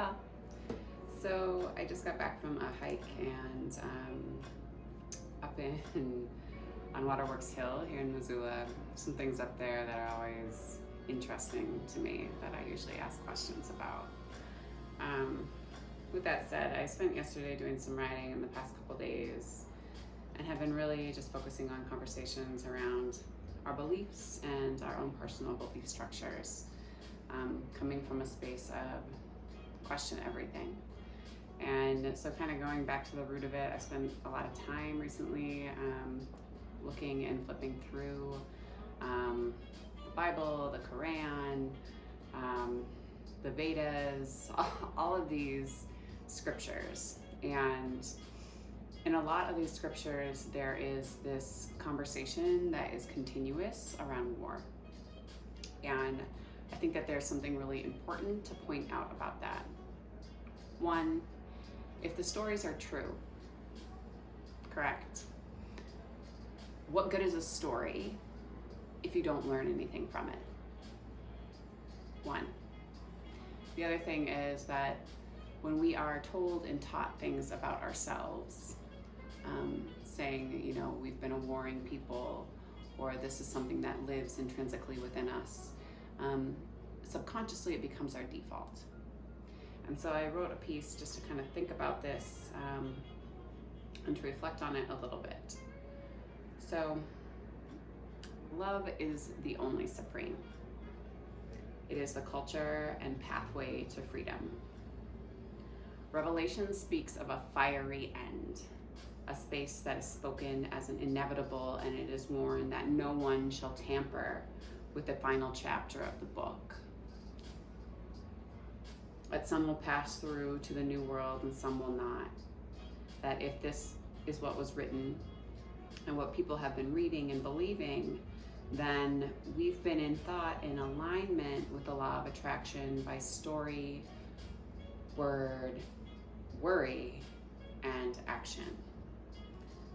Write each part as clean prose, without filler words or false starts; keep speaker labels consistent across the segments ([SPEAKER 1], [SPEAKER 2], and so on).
[SPEAKER 1] well. So I just got back from a hike and up in on Waterworks Hill here in Missoula. Some things up there that are always interesting to me that I usually ask questions about. With that said, I spent yesterday doing some writing in the past couple days and have been really just focusing on conversations around our beliefs and our own personal belief structures, coming from a space of question everything. And so kind of going back to the root of it, I spent a lot of time recently looking and flipping through the Bible, the Quran, the Vedas, all of these scriptures. And in a lot of these scriptures, there is this conversation that is continuous around war. And I think that there's something really important to point out about that. One, if the stories are true, correct, what good is a story if you don't learn anything from it? One. The other thing is that when we are told and taught things about ourselves, saying, you know, we've been a warring people, or this is something that lives intrinsically within us, subconsciously it becomes our default. And so I wrote a piece just to kind of think about this and to reflect on it a little bit. So, love is the only supreme. It is the culture and pathway to freedom. Revelation speaks of a fiery end, a space that is spoken as an inevitable, and it is warned that no one shall tamper with the final chapter of the book. That some will pass through to the new world and some will not. That if this is what was written and what people have been reading and believing, then we've been in thought in alignment with the law of attraction by story, word, worry, and action.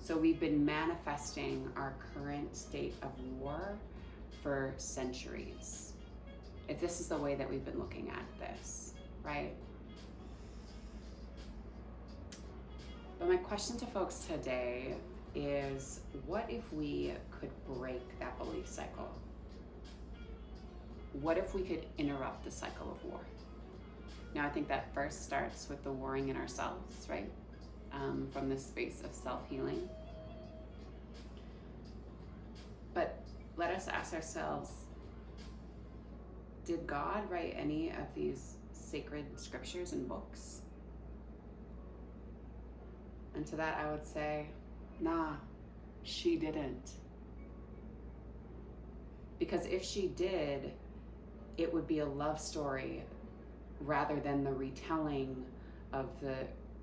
[SPEAKER 1] So we've been manifesting our current state of war for centuries, if this is the way that we've been looking at this, right? But my question to folks today is, what if we could break that belief cycle? What if we could interrupt the cycle of war? Now, I think that first starts with the warring in ourselves, right? From this space of self-healing. But let us ask ourselves, did God write any of these sacred scriptures and books? And to that I would say, nah, she didn't. Because if she did, it would be a love story rather than the retelling of the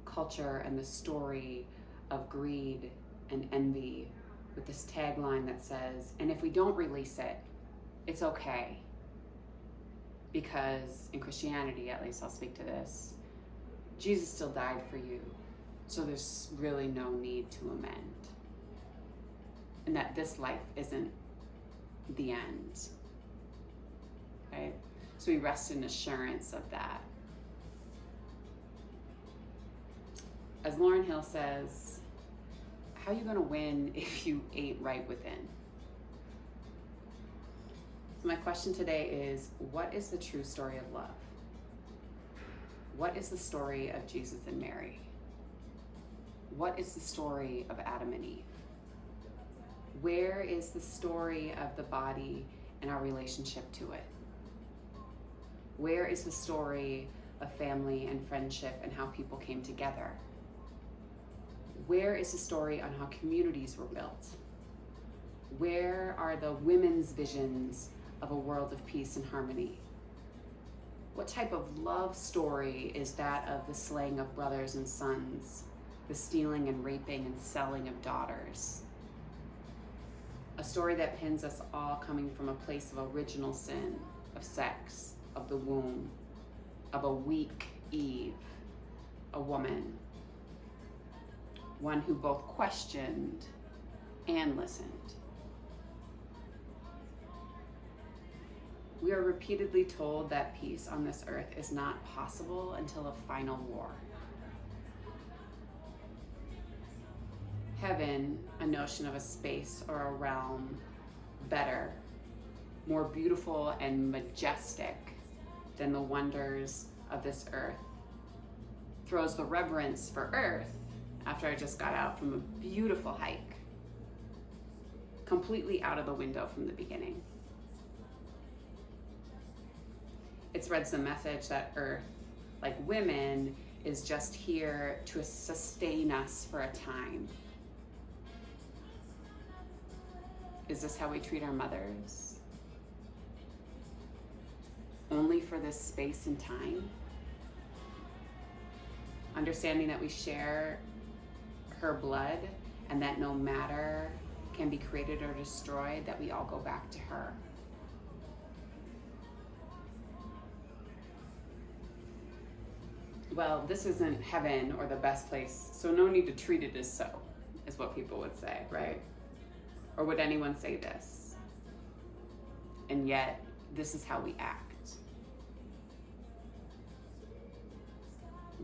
[SPEAKER 1] culture and the story of greed and envy with this tagline that says, and if we don't release it, it's okay. Because in Christianity, at least I'll speak to this, Jesus still died for you. So there's really no need to amend. And that this life isn't the end, right? So we rest in assurance of that. As Lauryn Hill says, how are you gonna win if you ain't right within? So my question today is, what is the true story of love? What is the story of Jesus and Mary? What is the story of Adam and Eve? Where is the story of the body and our relationship to it? Where is the story of family and friendship and how people came together? Where is the story on how communities were built? Where are the women's visions of a world of peace and harmony? What type of love story is that of the slaying of brothers and sons, the stealing and raping and selling of daughters? A story that pins us all coming from a place of original sin, of sex, of the womb, of a weak Eve, a woman, one who both questioned and listened. We are repeatedly told that peace on this earth is not possible until a final war. Heaven, a notion of a space or a realm better, more beautiful and majestic than the wonders of this earth, throws the reverence for earth after I just got out from a beautiful hike completely out of the window from the beginning. It spreads the message that earth, like women, is just here to sustain us for a time. Is this how we treat our mothers? Only for this space and time? Understanding that we share her blood and that no matter can be created or destroyed, that we all go back to her. Well, this isn't heaven or the best place, so no need to treat it as so, is what people would say, right? Or would anyone say this? And yet, this is how we act.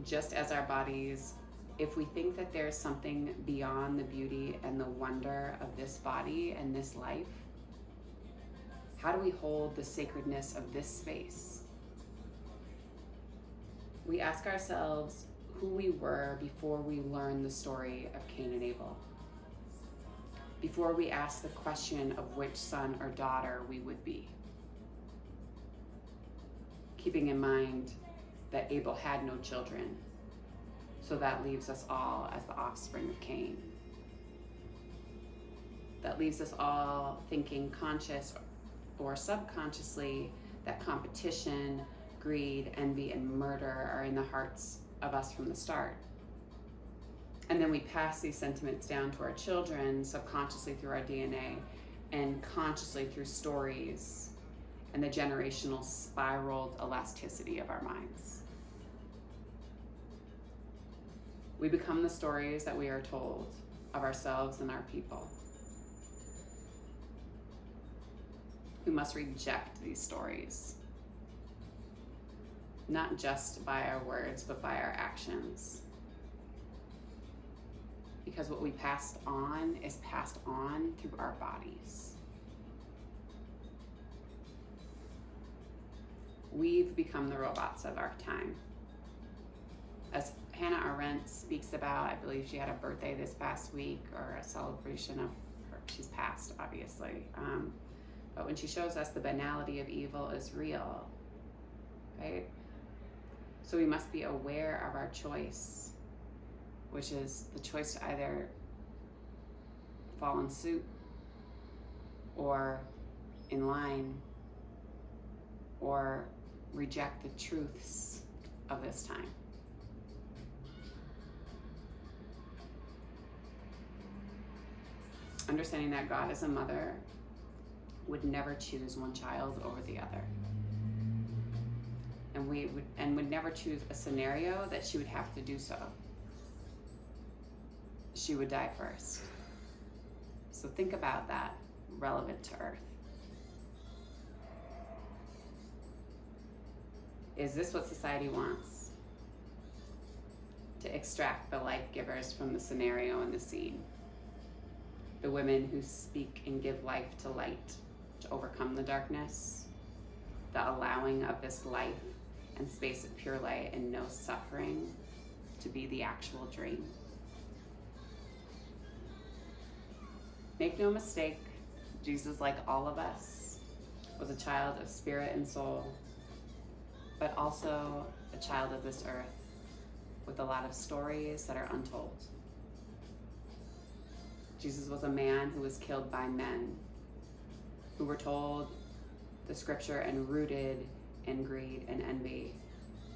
[SPEAKER 1] Just as our bodies, if we think that there's something beyond the beauty and the wonder of this body and this life, how do we hold the sacredness of this space? We ask ourselves who we were before we learned the story of Cain and Abel. Before we ask the question of which son or daughter we would be. Keeping in mind that Abel had no children, so that leaves us all as the offspring of Cain. That leaves us all thinking conscious or subconsciously that competition, greed, envy, and murder are in the hearts of us from the start. And then we pass these sentiments down to our children subconsciously through our DNA and consciously through stories and the generational spiraled elasticity of our minds. We become the stories that we are told of ourselves and our people. We must reject these stories, not just by our words, but by our actions. Because what we passed on is passed on through our bodies. We've become the robots of our time. As Hannah Arendt speaks about, I believe she had a birthday this past week, or a celebration of her, she's passed, obviously. But when she shows us the banality of evil is real, right? So we must be aware of our choice, which is the choice to either fall in suit or in line or reject the truths of this time. Understanding that God as a mother would never choose one child over the other. And would never choose a scenario that she would have to do so. She would die first. So think about that relevant to Earth. Is this what society wants? To extract the life givers from the scenario and the scene. The women who speak and give life to light, to overcome the darkness. The allowing of this life and space of pure light and no suffering to be the actual dream. Make no mistake, Jesus, like all of us, was a child of spirit and soul, but also a child of this earth with a lot of stories that are untold. Jesus was a man who was killed by men who were told the scripture and rooted in greed and envy,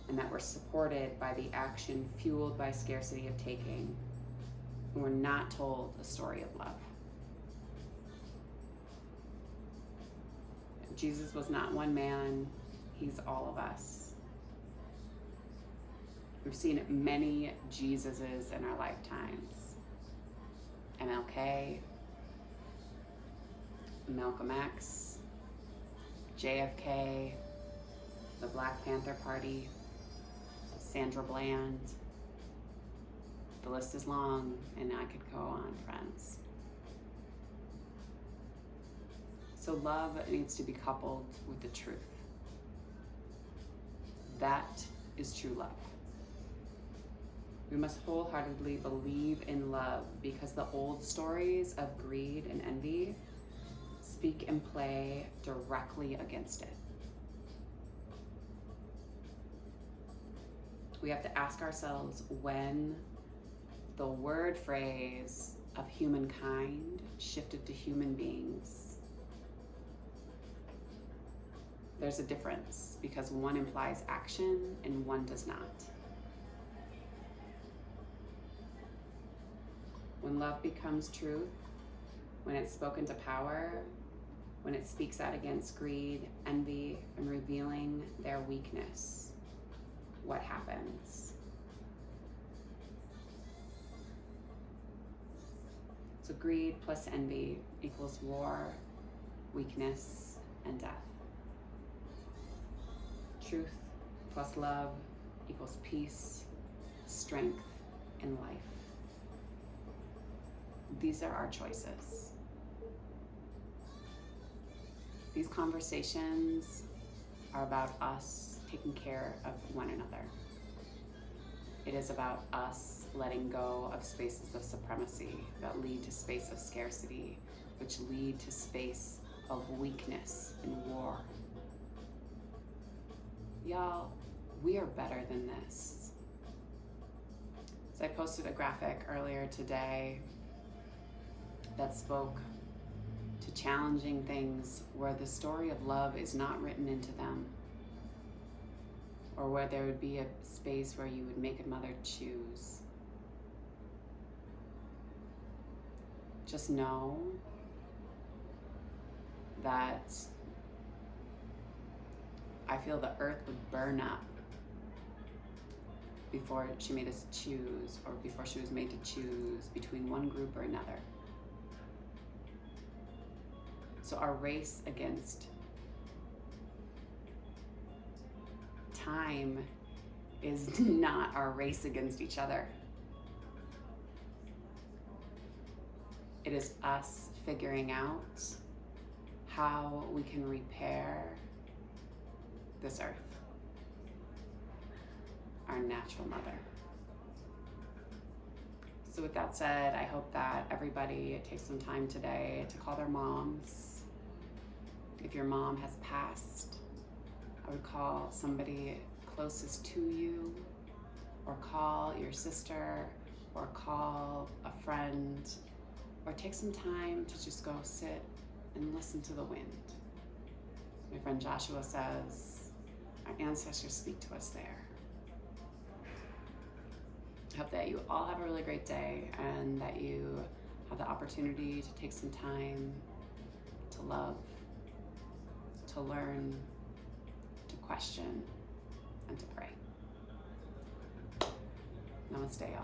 [SPEAKER 1] and that were supported by the action fueled by scarcity of taking, who were not told a story of love. Jesus was not one man, he's all of us. We've seen many Jesuses in our lifetimes. MLK, Malcolm X, JFK, the Black Panther Party, Sandra Bland. The list is long, and I could go on, friends. So love needs to be coupled with the truth. That is true love. We must wholeheartedly believe in love because the old stories of greed and envy speak and play directly against it. We have to ask ourselves when the word phrase of humankind shifted to human beings. There's a difference because one implies action and one does not. When love becomes truth, when it's spoken to power, when it speaks out against greed, envy, and revealing their weakness, what happens? So greed plus envy equals war, weakness, and death. Truth plus love equals peace, strength, and life. These are our choices. These conversations are about us taking care of one another. It is about us letting go of spaces of supremacy that lead to space of scarcity, which lead to space of weakness and war. Y'all, we are better than this. So I posted a graphic earlier today that spoke to challenging things where the story of love is not written into them, or where there would be a space where you would make a mother choose. Just know that I feel the earth would burn up before she made us choose, or before she was made to choose between one group or another. So our race against time is not our race against each other. It is us figuring out how we can repair this earth, our natural mother. So with that said, I hope that everybody takes some time today to call their moms. If your mom has passed, I would call somebody closest to you, or call your sister, or call a friend, or take some time to just go sit and listen to the wind. My friend Joshua says, our ancestors speak to us there. I hope that you all have a really great day and that you have the opportunity to take some time to love, to learn, to question, and to pray. Namaste, y'all.